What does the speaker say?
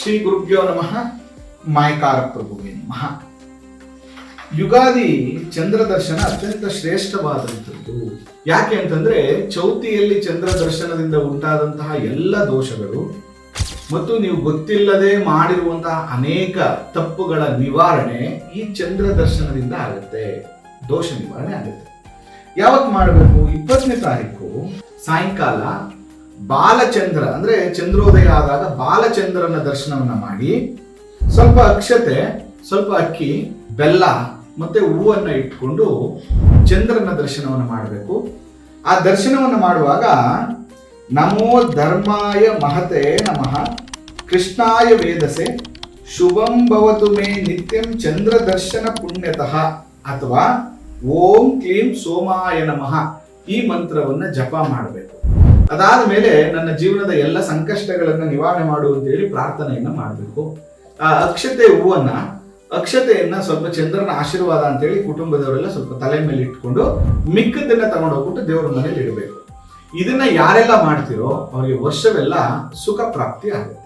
ಶ್ರೀ ಗುರುಭ್ಯೋ ನಮಃ. ಮಾಯಕಾರ ಪ್ರಭುವೇ ನಮಃ. ಯುಗಾದಿ ಚಂದ್ರ ದರ್ಶನ ಅತ್ಯಂತ ಶ್ರೇಷ್ಠವಾದಂಥದ್ದು. ಯಾಕೆ ಅಂತಂದ್ರೆ ಚೌತಿಯಲ್ಲಿ ಚಂದ್ರ ದರ್ಶನದಿಂದ ಉಂಟಾದಂತಹ ಎಲ್ಲ ದೋಷಗಳು ಮತ್ತು ನೀವು ಗೊತ್ತಿಲ್ಲದೆ ಮಾಡಿರುವಂತಹ ಅನೇಕ ತಪ್ಪುಗಳ ನಿವಾರಣೆ ಈ ಚಂದ್ರ ದರ್ಶನದಿಂದ ಆಗುತ್ತೆ. ದೋಷ ನಿವಾರಣೆ ಆಗುತ್ತೆ. ಯಾವತ್ತು ಮಾಡಬೇಕು? 20ನೇ ತಾರೀಕು ಸಾಯಂಕಾಲ ಬಾಲಚಂದ್ರ ಅಂದ್ರೆ ಚಂದ್ರೋದಯ ಆದಾಗ ಬಾಲಚಂದ್ರನ ದರ್ಶನವನ್ನ ಮಾಡಿ ಸ್ವಲ್ಪ ಅಕ್ಷತೆ, ಸ್ವಲ್ಪ ಅಕ್ಕಿ, ಬೆಲ್ಲ ಮತ್ತೆ ಹೂವನ್ನ ಇಟ್ಕೊಂಡು ಚಂದ್ರನ ದರ್ಶನವನ್ನು ಮಾಡಬೇಕು. ಆ ದರ್ಶನವನ್ನು ಮಾಡುವಾಗ ನಮೋ ಧರ್ಮಾಯ ಮಹತೆ ನಮಃ ಕೃಷ್ಣಾಯ ವೇದಸೆ ಶುಭಂ ಭವತು ಮೇ ನಿತ್ಯಂ ಚಂದ್ರ ದರ್ಶನ ಪುಣ್ಯತಃ ಅಥವಾ ಓಂ ಕ್ಲೀಂ ಸೋಮಾಯ ನಮಃ ಈ ಮಂತ್ರವನ್ನ ಜಪ ಮಾಡಬೇಕು. ಅದಾದ ಮೇಲೆ ನನ್ನ ಜೀವನದ ಎಲ್ಲ ಸಂಕಷ್ಟಗಳನ್ನು ನಿವಾರಣೆ ಮಾಡು ಅಂತ ಹೇಳಿ ಪ್ರಾರ್ಥನೆಯನ್ನ ಮಾಡಬೇಕು. ಆ ಅಕ್ಷತೆಯನ್ನ ಸ್ವಲ್ಪ ಚಂದ್ರನ ಆಶೀರ್ವಾದ ಅಂತ ಹೇಳಿ ಕುಟುಂಬದವರೆಲ್ಲ ಸ್ವಲ್ಪ ತಲೆ ಮೇಲೆ ಇಟ್ಕೊಂಡು ಮಿಕ್ಕದನ್ನ ತಗೊಂಡು ಹೋಗ್ಬಿಟ್ಟು ದೇವರ ಮನೇಲಿ ಇಡಬೇಕು. ಇದನ್ನ ಯಾರೆಲ್ಲ ಮಾಡ್ತಿರೋ ಅವರಿಗೆ ವರ್ಷವೆಲ್ಲ ಸುಖ ಪ್ರಾಪ್ತಿ ಆಗುತ್ತೆ.